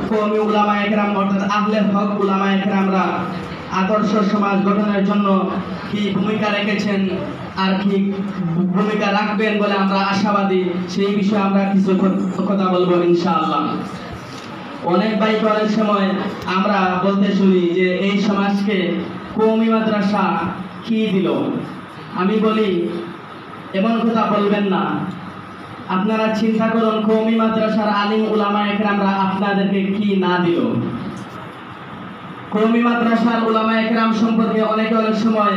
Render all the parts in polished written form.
কওমি উলামায়ে কেরাম অর্থাৎ আহলে হক উলামায়ে কেরামরা আদর্শ সমাজ গঠনের জন্য কি ভূমিকা রেখেছেন আর কি ভূমিকা রাখবেন বলে আমরা আশাবাদী, সেই বিষয়ে আমরা কিছু কথা বলবো ইনশাআল্লাহ। অনেক ভাইকে অনেক সময় আমরা বলতে শুনি যে এই সমাজকে কওমি মাদ্রাসা কি দিল। আমি বলি এমন কথা বলবেন না। আপনারা চিন্তা করুন কওমি মাদ্রাসার আলিম উলামায়ে কেরামরা আপনাদেরকে কি না দিল। কওমি মাদ্রাসার উলামায়ে কেরাম সম্পর্কে অনেকে অনেক সময়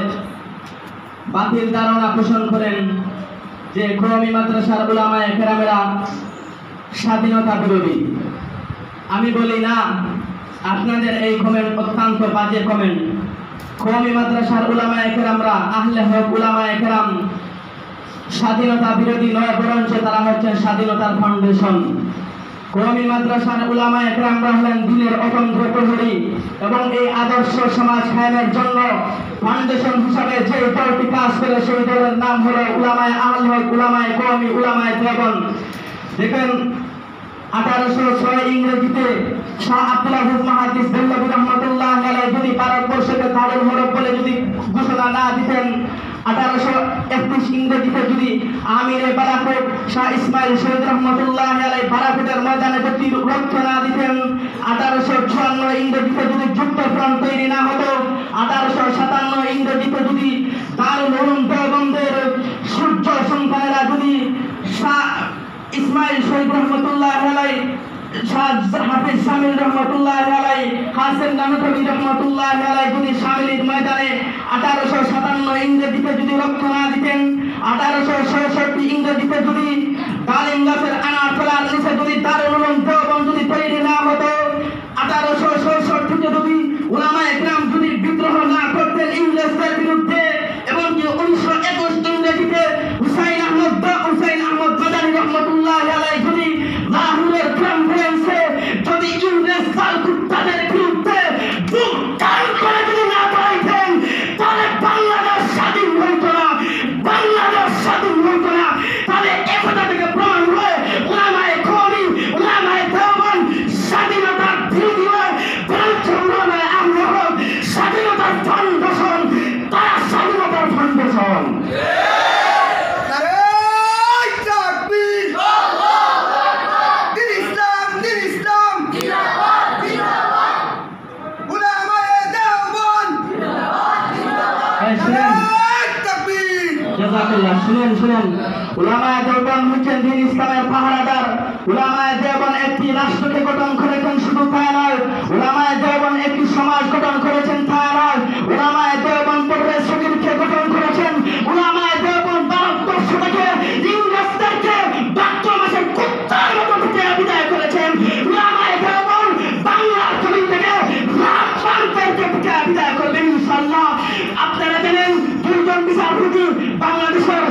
বাতিল ধারণা পোষণ করেন যে কওমি মাদ্রাসার উলামায়ে কেরামেরা স্বাধীনতা বিরোধী। আমি বলি না, আপনাদের এই কমেন্ট অত্যন্ত বাজে কমেন্ট। কওমি মাদ্রাসার উলামায়ে কেরামরা আহলে হক উলামায়ে কেরাম স্বাধীনতা বিরোধী নয়, বরঞ্চ তারা হচ্ছেন স্বাধীনতার ফাউন্ডেশন। কওমি মাদ্রাসার উলামায়ে কেরামরা হলেন দিনের অতন্ত্র প্রহরী এবং এই আদর্শ সমাজ কায়েমের জন্য ফাউন্ডেশন হিসাবে যে দলটি কাজ করে সেই দলের নাম হলো উলামায়ে আহলে হক উলামায়ে কওমি উলামায়ে দেওবন্দ। দেখেন 1806 ইংরেজিতে শাহ আব্দুল আজিজ মুহাদ্দিস দেওবন্দি রাহমাতুল্লাহ আলাইহি যদি ভারতবর্ষকে দারুল হরফ বলে যদি ঘোষণা না দিতেন, 1831 ইংরেজিতে যদি আমিরে বারাকত শাহ ইসমাইল শহীদ রহমতুল্লাহ আলাইহি বারাকতের ময়দানে যদি রক্ত না দিতেন, 1854 ইংরেজিতে যদি যুক্তফ্রন্ট তৈরি না হতো, 1857 ইংরেজিতে যদি দারুল উলুম দেওবন্দের সূর্য সন্তানেরা যদি শাহ ইসমাইল শহীদ রহমতুল্লাহ আলাইহি হাফিজ শামিল রহমতুল্লাহ আলাইহি হাসেন নানুতবি রহমতুল্লাহ আলাইহি যদি শামিলির ময়দানে 1857 ইংরেজিতে যদি রক্ত না দিতেন, 1866 ইংরেজিতে যদি তালিম গাছের আনার তলার নিচে যদি দারুল উলুম দেওবন্দ যদি তৈরি না হতো, 1866 যদি উলামায়ে কেরাম যদি বিদ্রোহ না করতেন ইংরেজদের বিরুদ্ধে, এবং 1921 ইংরেজিতে হুসাইন আহমদ মাদানী রহমতুল্লাহ আলাইহি যদি লাহোরের কনফারেন্সে যদি ইংরেজ সালকুত্তাদের বিরুদ্ধে বুক টান করে যদি না দাঁড়াইতেন, তাহলে বাংলাদেশ স্বাধীন হইত না, বাংলাদেশ স্বাধীন হইত না। তাহলে একথা থেকে প্রমাণ হয় উলামায়ে কওমি উলামায়ে দেওবন্দ স্বাধীনতার বিরোধী নয়, বরঞ্চ উলামায়ে আহলে হক স্বাধীনতার ফাউন্ডেশন, তারা স্বাধীনতার ফাউন্ডেশন। শুনেন, উলামায়ে দেওবন্দ হচ্ছেন দ্বীন ইসলামের পাহারাদার। উলামায়ে দেওবন্দ একটি রাষ্ট্রকে গঠন করেছেন, শুধু তাই নয়, উলামায়ে দেওবন্দ একটি সমাজ গঠন করেছেন, তাই নয়, উলামায়ে দেওবন্দ পরিবেশ সমিতিকে গঠন করেছেন। উলামায়ে দেওবন্দ ভারতবর্ষ থেকে ইংরেজদেরকে ভাদ্র মাসের কুত্তার মতো ঢুকে বিদায় করেছেন। উলামায়ে দেওবন্দ বাংলার জমিন থেকে রাজপান্তেরকে ঢুকে বিদায় করবেন ইনশাআল্লাহ। আপনারা জানেন দুইজন বিচারপতি বাংলাদেশের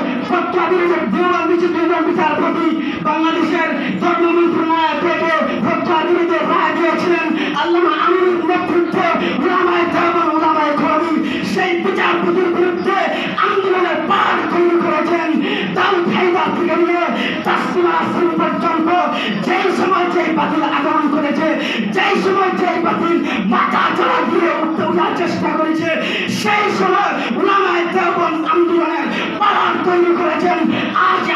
দুইজন বিচারপতি বাংলাদেশের ধর্ম মন্ত্রণালয় থেকে হত্যার বিরুদ্ধে রায় দিয়েছিলেন আল্লামা আমিনুর নেতৃত্বে উলামায়ে দেওবন্দ উলামায়ে কওমি সেই বিচারপতির বিরুদ্ধে আন্দোলনের পাহাড় তৈরি করেছেন। দাউদ হায়দার থেকে নিয়ে তাসলিমা নাসরিন পর্যন্ত যেই সময় যেই বাতিল আগমন করেছে, যেই সময় যেই বাতিল মাথা চড়া দিয়ে উঠার চেষ্টা করেছে, সেই সময় উলামায়ে দেওবন্দ আন্দোলনের পাহাড় তৈরি করেছেন।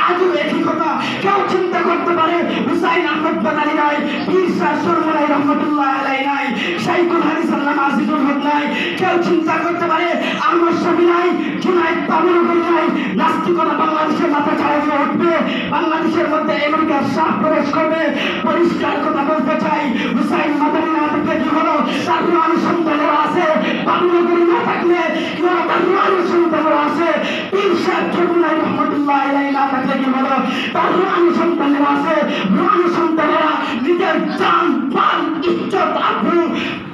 আজও একই কথা কেউ চিন্তা করতে পারে হুসাইন আহমদ মাদানী নাই, পীর শাহ সুরমুলাই রহমতুল্লাহ আলাইহি নাই, শাইখুল হাদিস আল্লামা আজিজুল হক নাই, কেউ চিন্তা করতে পারে আহমদ শফি নাই, জুনায়েদ বাবুনগরী নাই। নাস্তিকতা বাংলাদেশের মাথা ছাড়া দিয়ে উঠবে, বাংলাদেশের মধ্যে আমেরিকার শাহ প্রবেশ করবে। পরিষ্কার কথা বলতে চাই, হুসাইন মাদানী না থাকলে কি হলো, তার রুহানি সন্তানেরা আছে। বাবুনগরী না থাকলে কি হলো, তার রুহানি সন্তানেরা আছে। পীর শাহ সুরমুলাই রহমতুল্লাহ আলাইহি না থাকলে কি হলো, তার রুহানি সন্তানেরা আছে। রুহানি সন্তানেরা নিজের জান প্রাণ ইজ্জত আবরু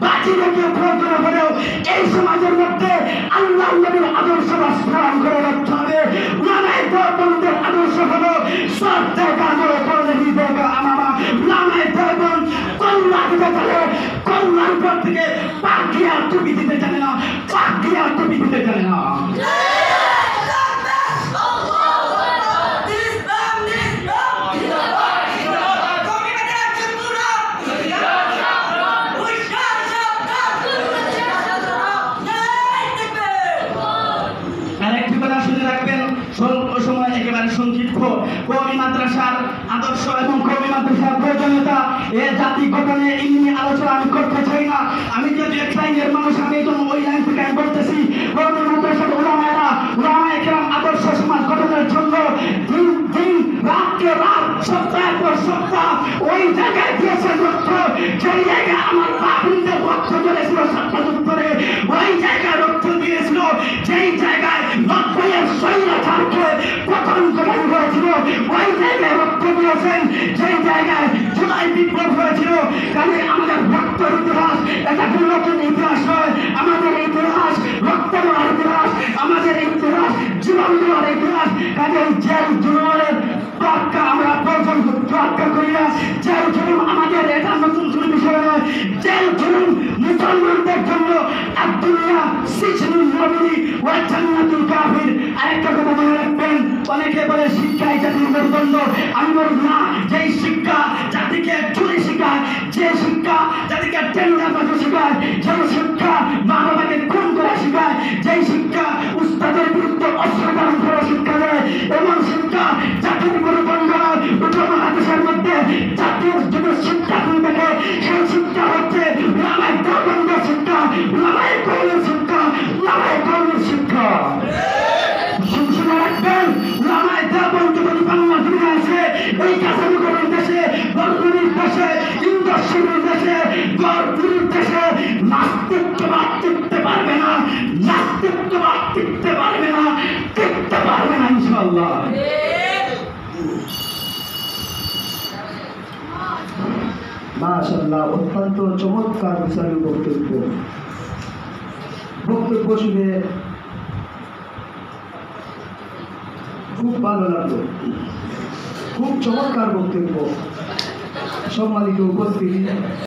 বাজি রেখে প্রয়োজন হলেও এই সমাজের মধ্যে আল্লাহ নবীর আদর্শ স্মরণ করে রাখতে হবে। উলামায়ে দেওবন্দের আদর্শ হলো সত্যকা করে করলে নিজেকে আমামা। উলামায়ে দেওবন্দ কল্যাণ দিতে জানে, কল্যাণ পর থেকে পাকিয়া টুপি দিতে জানে না, পাকিয়া টুপি দিতে জানে না। কওমি মাদ্রাসার আদর্শ এবং কওমি মাদ্রাসার প্রয়োজনীয়তা এ জাতি গঠনে এমনি আলোচনা আমি করতে চাই না। আমি যদি এক লাইনের মানুষ, আমি তো ওই লাইন থেকে আমি বলতেছি, কওমি মাদ্রাসার উলামায়েরা, উলামায়ে কেরাম আদর্শ সমাজ গঠনের জন্য দিন দিন রাতকে রাত, সপ্তাহের পর সপ্তাহ ওই জায়গায় দিয়েছে রক্ত, সেই জায়গায় আমার বাবুদের রক্ত চলেছিল সপ্তাহে, ওই জায়গায় রক্ত দিয়েছিল, যেই জায়গায় নব্বইয়ের স্বৈরাচারকে পতন ঘটানো হয়েছিল, ওই জায়গায় রক্ত দিয়েছেন, যেই জায়গায় জুলাই বিপ্লব হয়েছিল। কাজে আমাদের রক্তের ইতিহাস এটা কোন নতুন ইতিহাস নয়, আমাদের ইতিহাস রক্ত দেওয়ার ইতিহাস, আমাদের ইতিহাস জীবন দেওয়ার ইতিহাস। কাজে জেল জুলুমের তোয়াক্কা আমরা পর্যন্ত তোয়াক্কা করি না। জেল জুলুম আমাদের এটা নতুন কোন বিষয় নয়। জেল জুলুম মুসলমানদের জন্য আদ-দুনিয়া সিজনুন নবী ওয়া জান্নাতুল কাফির। আরেকটা কথা মনে রাখবেন, অনেকে বলে শিক্ষাই জাতির মেরুদণ্ড। আমি বলব না, যেই শিক্ষা জাতিকে চুরি শেখায়, যে শিক্ষা জাতিকে টেন্ডারবাজি শেখায়, যে শিক্ষা মা বাবাকে খুন করে শেখায়, যেই শিক্ষা উস্তাদের বিরুদ্ধে অস্ত্র ধারণ করে শিক্ষা দেয়, এমন শিক্ষা জাতির মেরুদণ্ড নয়। উপমহাদেশের মধ্যে জাতির যদি শিক্ষা খুন থাকে, সেই শিক্ষা হচ্ছে উলামায়ে দেওবন্দের শিক্ষা, উলামায়ে কওমের শিক্ষা, উলামায়ে কওমের শিক্ষা। শুনে রাখবেন, উলামায়ে দেওবন্দ যদি বাংলাদেশে আসে, এই কাছারিগড়ের দেশে, বর্ণির দেশে, ইন্দ্রশ্রীর দেশে, গড়পুরের দেশে নাস্তিকবাদ টিকতে পারবে না, নাস্তিকবাদ টিকতে পারবে না, টিকতে পারবে না ইনশাআল্লাহ। মাশাআল্লাহ, অত্যন্ত চমৎকার বিচারী বক্তব্য শুনে খুব ভালো লাগলো, খুব চমৎকার বক্তব্য। সম্মানিত উপস্থিতি,